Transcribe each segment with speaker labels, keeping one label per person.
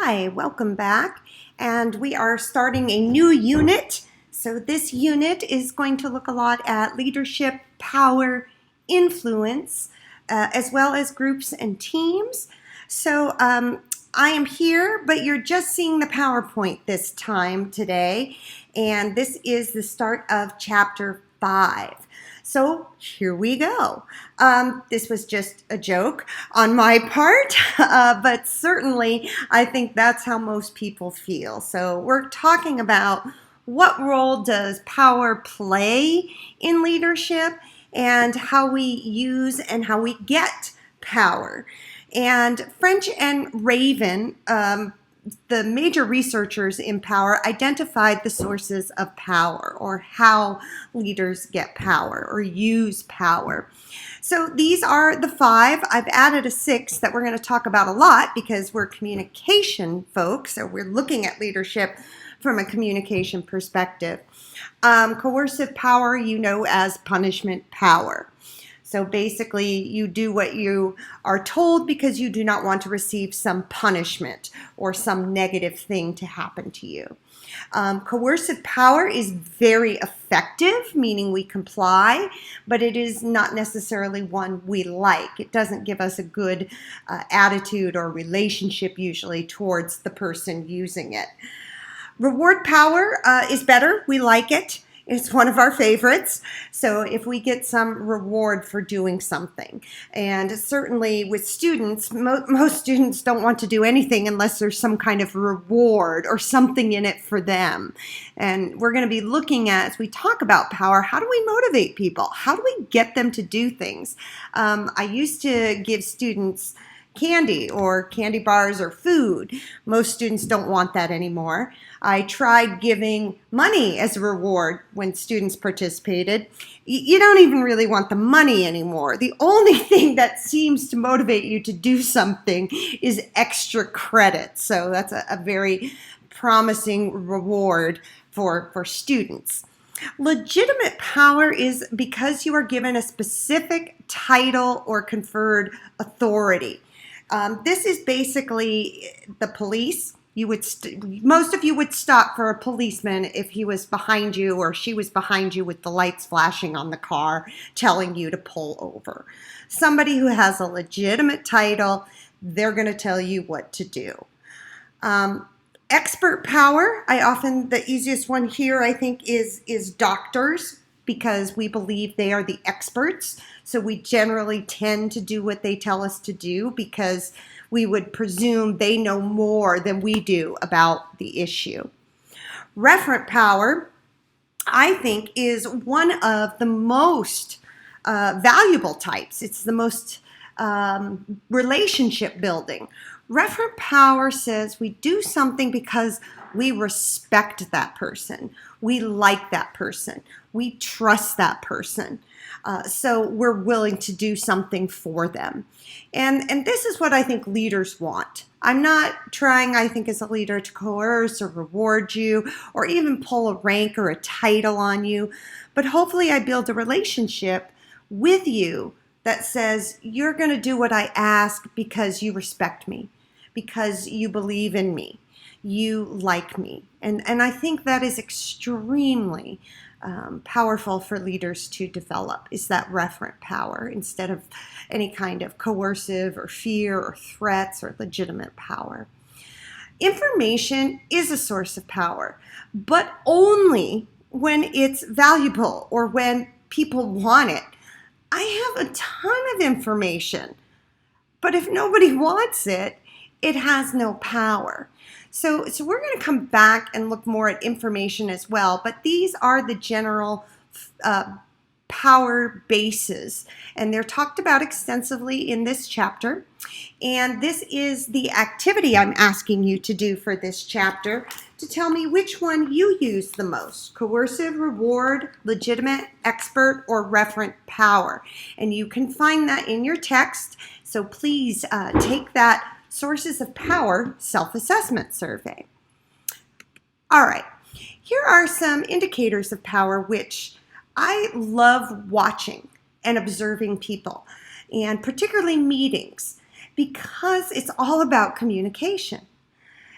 Speaker 1: Hi, welcome back. And we are starting a new unit. So this unit is going to look a lot at leadership, power, influence, as well as groups and teams. So I am here, but you're just seeing the PowerPoint this time today. And this is the start of Chapter 5. So here we go. This was just a joke on my part, but certainly I think that's how most people feel. So we're talking about what role does power play in leadership and how we use and how we get power. And French and Raven, the major researchers in power, identified the sources of power, or how leaders get power or use power. So these are the 5. I've added a 6th that we're going to talk about a lot because we're communication folks, so we're looking at leadership from a communication perspective. Coercive power, you know as punishment power. So basically, you do what you are told because you do not want to receive some punishment or some negative thing to happen to you. Coercive power is very effective, meaning we comply, but it is not necessarily one we like. It doesn't give us a good attitude or relationship usually towards the person using it. Reward power is better. We like it. It's one of our favorites. So if we get some reward for doing something, and certainly with students, most students don't want to do anything unless there's some kind of reward or something in it for them. And we're going to be looking at, as we talk about power, how do we motivate people? How do we get them to do things? I used to give students candy or candy bars or food. Most students don't want that anymore. I tried giving money as a reward when students participated. You don't even really want the money anymore. The only thing that seems to motivate you to do something is extra credit. So that's a very promising reward for students. Legitimate power is because you are given a specific title or conferred authority. This is basically the police. Most of you would stop for a policeman if he was behind you or she was behind you with the lights flashing on the car telling you to pull over. Somebody who has a legitimate title, they're going to tell you what to do. Expert power, the easiest one here I think is doctors, because we believe they are the experts. So we generally tend to do what they tell us to do because we would presume they know more than we do about the issue. Referent power, I think, is one of the most valuable types. It's the most relationship building. Referent power says we do something because we respect that person. We like that person. We trust that person. So we're willing to do something for them. And this is what I think leaders want. I'm not trying, I think, as a leader to coerce or reward you or even pull a rank or a title on you. But hopefully I build a relationship with you that says you're going to do what I ask because you respect me, because you believe in me, you like me. And I think that is extremely powerful for leaders to develop, is that referent power instead of any kind of coercive or fear or threats or legitimate power. Information is a source of power, but only when it's valuable or when people want it. I have a ton of information, but if nobody wants it, it has no power. So we're going to come back and look more at information as well, but these are the general power bases, and they're talked about extensively in this chapter. And this is the activity I'm asking you to do for this chapter, to tell me which one you use the most: coercive, reward, legitimate, expert, or referent power. And you can find that in your text, so please take that Sources of Power self-assessment survey. All right, here are some indicators of power which I love watching and observing people, and particularly meetings, because it's all about communication.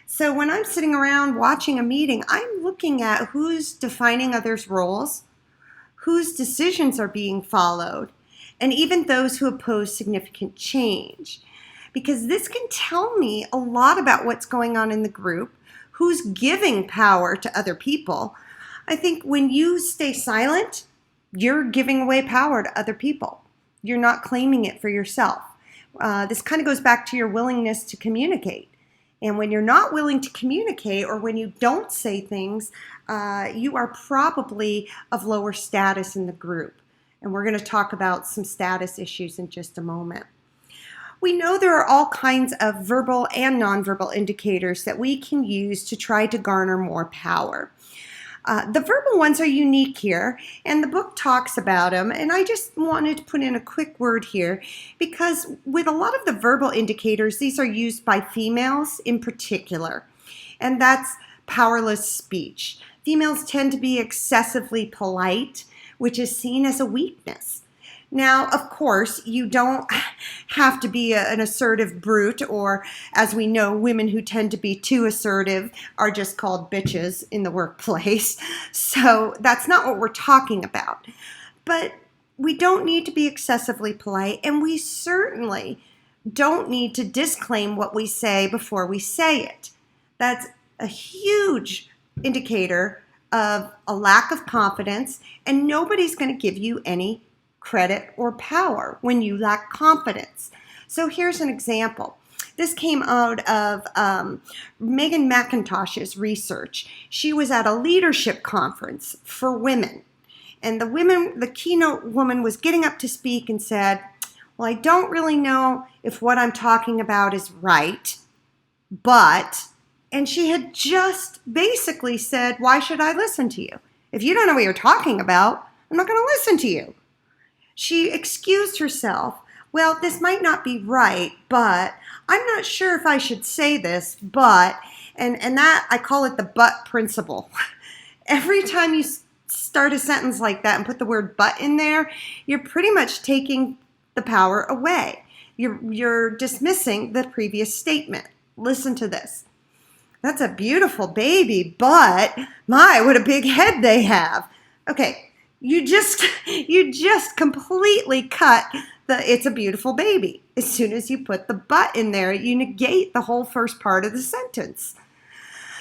Speaker 1: So when I'm sitting around watching a meeting, I'm looking at who's defining others' roles, whose decisions are being followed, and even those who oppose significant change. Because this can tell me a lot about what's going on in the group, who's giving power to other people. I think when you stay silent, you're giving away power to other people. You're not claiming it for yourself. This kind of goes back to your willingness to communicate. And when you're not willing to communicate, or when you don't say things, you are probably of lower status in the group. And we're going to talk about some status issues in just a moment. We know there are all kinds of verbal and nonverbal indicators that we can use to try to garner more power. The verbal ones are unique here, and the book talks about them, and I just wanted to put in a quick word here because with a lot of the verbal indicators, these are used by females in particular, and that's powerless speech. Females tend to be excessively polite, which is seen as a weakness. Now, of course, you don't have to be an assertive brute, or as we know, women who tend to be too assertive are just called bitches in the workplace. So that's not what we're talking about. But we don't need to be excessively polite, and we certainly don't need to disclaim what we say before we say it. That's a huge indicator of a lack of confidence, and nobody's going to give you any credit or power when you lack confidence. So here's an example. This came out of Megan McIntosh's research. She was at a leadership conference for women. And the keynote woman was getting up to speak and said, well, I don't really know if what I'm talking about is right, but, and she had just basically said, why should I listen to you? If you don't know what you're talking about, I'm not going to listen to you. She excused herself. Well, this might not be right, but I'm not sure if I should say this, but, and that, I call it the but principle. Every time you start a sentence like that and put the word but in there, you're pretty much taking the power away. You're dismissing the previous statement. Listen to this. That's a beautiful baby, but my, what a big head they have. Okay. You just completely cut the it's a beautiful baby. As soon as you put the but in there, you negate the whole first part of the sentence.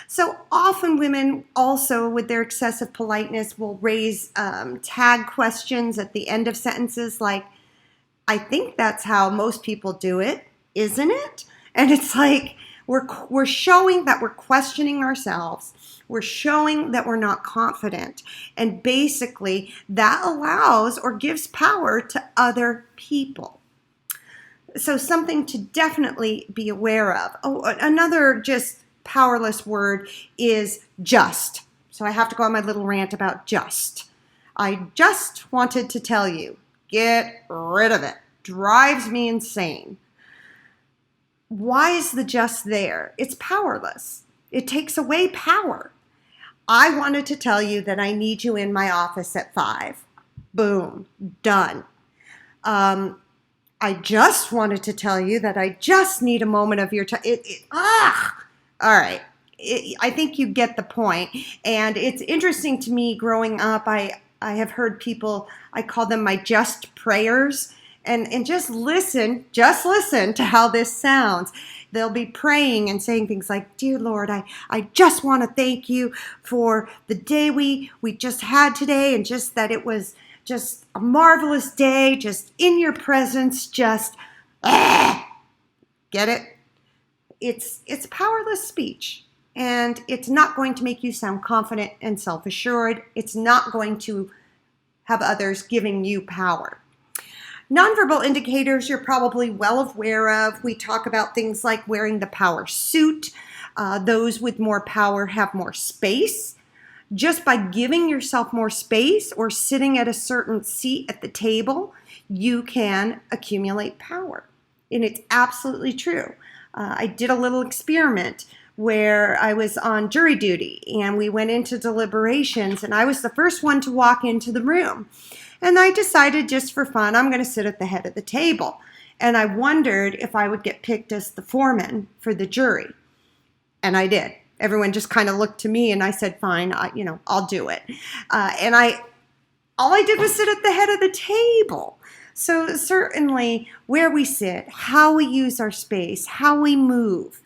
Speaker 1: So often women also, with their excessive politeness, will raise tag questions at the end of sentences like, I think that's how most people do it, isn't it? And it's like, we're showing that we're questioning ourselves. We're showing that we're not confident. And basically, that allows or gives power to other people. So something to definitely be aware of. Oh, another just powerless word is just. So I have to go on my little rant about just. I just wanted to tell you, get rid of it. Drives me insane. Why is the just there? It's powerless. It takes away power. I wanted to tell you that I need you in my office at 5. Boom, done. I just wanted to tell you that I just need a moment of your time. All right. I think you get the point. And it's interesting to me growing up, I have heard people, I call them my just prayers. And just listen to how this sounds. They'll be praying and saying things like, dear Lord, I just want to thank you for the day we just had today, and just that it was just a marvelous day, just in your presence, just, get it? It's powerless speech, and it's not going to make you sound confident and self-assured. It's not going to have others giving you power. Nonverbal indicators you're probably well aware of. We talk about things like wearing the power suit. Those with more power have more space. Just by giving yourself more space or sitting at a certain seat at the table, you can accumulate power. And it's absolutely true. I did a little experiment where I was on jury duty and we went into deliberations, and I was the first one to walk into the room. And I decided just for fun, I'm going to sit at the head of the table. And I wondered if I would get picked as the foreman for the jury. And I did. Everyone just kind of looked to me, and I said, fine, I'll do it. All I did was sit at the head of the table. So certainly where we sit, how we use our space, how we move,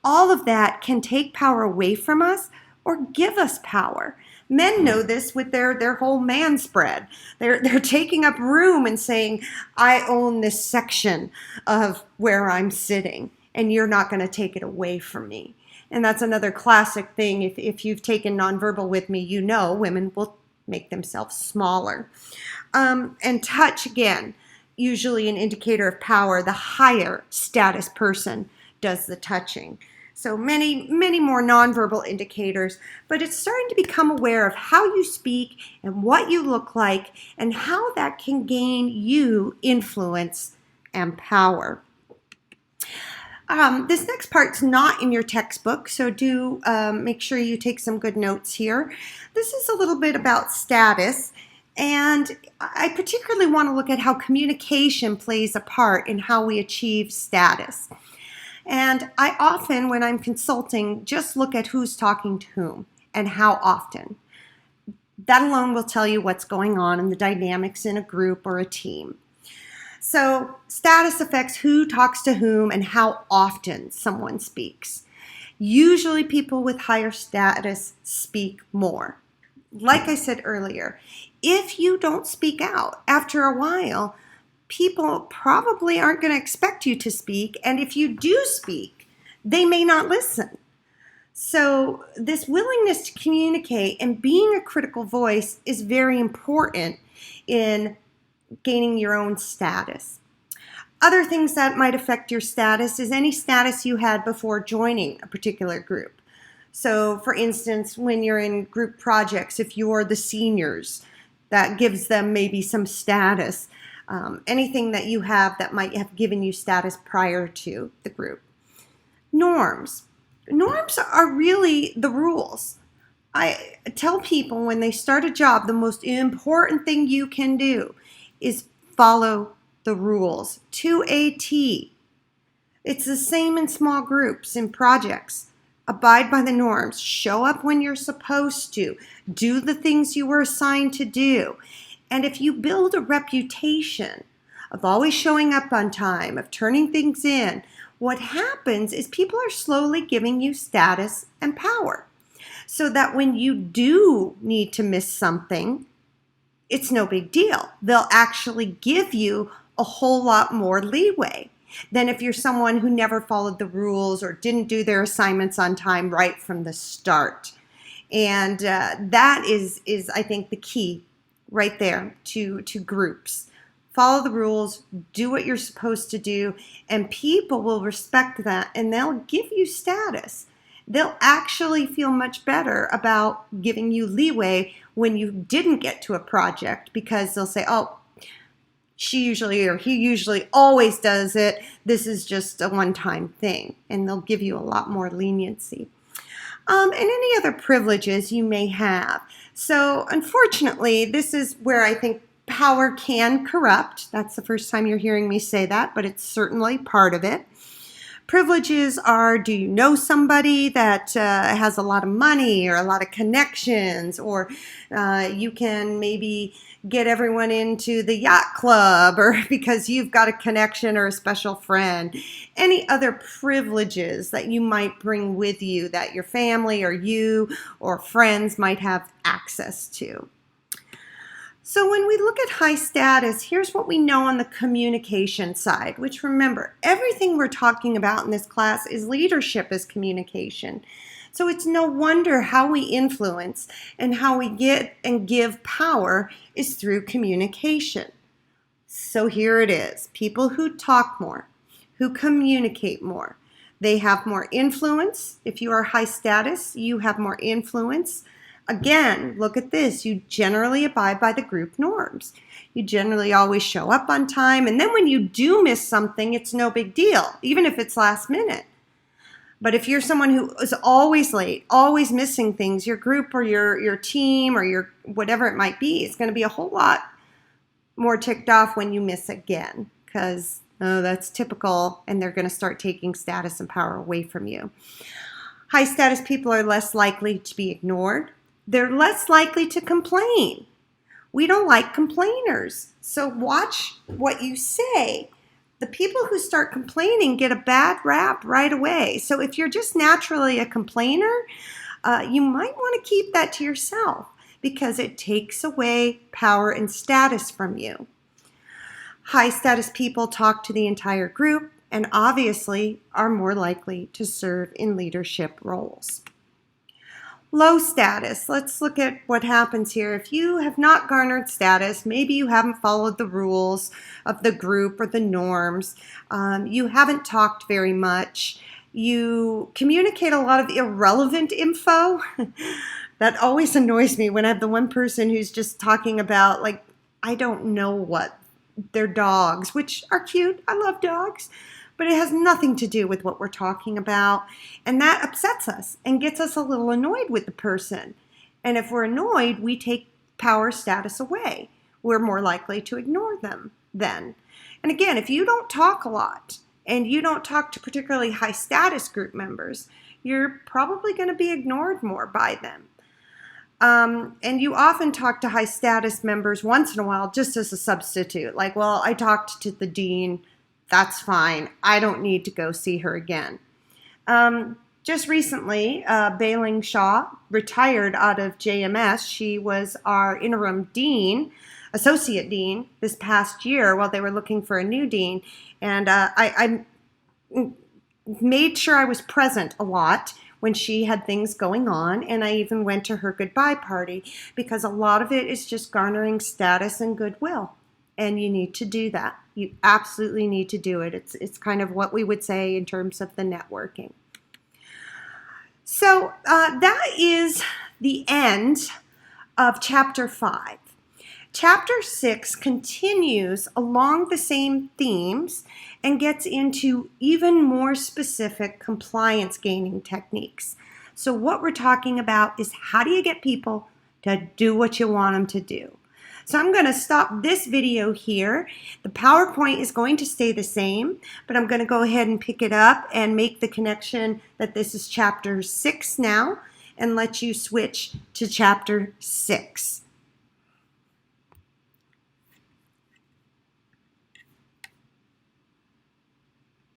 Speaker 1: all of that can take power away from us or give us power. Men know this with their whole man spread. They're taking up room and saying, I own this section of where I'm sitting, and you're not going to take it away from me. And that's another classic thing. If you've taken nonverbal with me, you know women will make themselves smaller. And touch, again, usually an indicator of power. The higher status person does the touching. So many more nonverbal indicators, but it's starting to become aware of how you speak and what you look like and how that can gain you influence and power. This next part's not in your textbook, so do make sure you take some good notes here. This is a little bit about status, and I particularly want to look at how communication plays a part in how we achieve status. And I often, when I'm consulting, just look at who's talking to whom and how often. That alone will tell you what's going on in the dynamics in a group or a team. So status affects who talks to whom and how often someone speaks. Usually people with higher status speak more. Like I said earlier, if you don't speak out, after a while, people probably aren't going to expect you to speak, and if you do speak, they may not listen. So this willingness to communicate and being a critical voice is very important in gaining your own status. Other things that might affect your status is any status you had before joining a particular group. So for instance, when you're in group projects, if you're the seniors, that gives them maybe some status. Anything that you have that might have given you status prior to the group. Norms. Norms are really the rules. I tell people when they start a job, the most important thing you can do is follow the rules to a T. It's the same in small groups, in projects. Abide by the norms. Show up when you're supposed to. Do the things you were assigned to do. And if you build a reputation of always showing up on time, of turning things in, what happens is people are slowly giving you status and power. So that when you do need to miss something, it's no big deal. They'll actually give you a whole lot more leeway than if you're someone who never followed the rules or didn't do their assignments on time right from the start. And that is, I think, the key right there to groups. Follow the rules, do what you're supposed to do, and people will respect that and they'll give you status. They'll actually feel much better about giving you leeway when you didn't get to a project because they'll say, oh, she usually or he usually always does it. This is just a one-time thing, and they'll give you a lot more leniency. And any other privileges you may have. So unfortunately, this is where I think power can corrupt. That's the first time you're hearing me say that, but it's certainly part of it. Privileges are, do you know somebody that has a lot of money or a lot of connections, or you can maybe get everyone into the yacht club, or because you've got a connection or a special friend. Any other privileges that you might bring with you that your family or you or friends might have access to. So when we look at high status, here's what we know on the communication side, which remember, everything we're talking about in this class is leadership as communication. So it's no wonder how we influence and how we get and give power is through communication. So here it is. People who talk more, who communicate more, they have more influence. If you are high status, you have more influence. Again, look at this. You generally abide by the group norms. You generally always show up on time. And then when you do miss something, it's no big deal, even if it's last minute. But if you're someone who is always late, always missing things, your group or your team or your whatever it might be, it's going to be a whole lot more ticked off when you miss again because that's typical, and they're going to start taking status and power away from you. High status people are less likely to be ignored. They're less likely to complain. We don't like complainers, so watch what you say. The people who start complaining get a bad rap right away. So if you're just naturally a complainer, you might want to keep that to yourself because it takes away power and status from you. High status people talk to the entire group and obviously are more likely to serve in leadership roles. Low status. Let's look at what happens here. If you have not garnered status, maybe you haven't followed the rules of the group or the norms, you haven't talked very much, you communicate a lot of irrelevant info. That always annoys me when I have the one person who's just talking about, like, I don't know what, their dogs, which are cute. I love dogs. But it has nothing to do with what we're talking about. And that upsets us and gets us a little annoyed with the person. And if we're annoyed, we take power status away. We're more likely to ignore them then. And again, if you don't talk a lot and you don't talk to particularly high status group members, you're probably going to be ignored more by them. And you often talk to high status members once in a while just as a substitute. Like, well, I talked to the dean. That's fine. I don't need to go see her again. Just recently, Bailing Shaw retired out of JMS. She was our interim dean, associate dean, this past year while they were looking for a new dean. And I made sure I was present a lot when she had things going on, and I even went to her goodbye party because a lot of it is just garnering status and goodwill. And you need to do that. You absolutely need to do it. It's kind of what we would say in terms of the networking. So that is the end of Chapter 5. Chapter 6 continues along the same themes and gets into even more specific compliance gaining techniques. So what we're talking about is how do you get people to do what you want them to do? So I'm going to stop this video here. The PowerPoint is going to stay the same, but I'm going to go ahead and pick it up and make the connection that this is Chapter 6 now and let you switch to Chapter 6.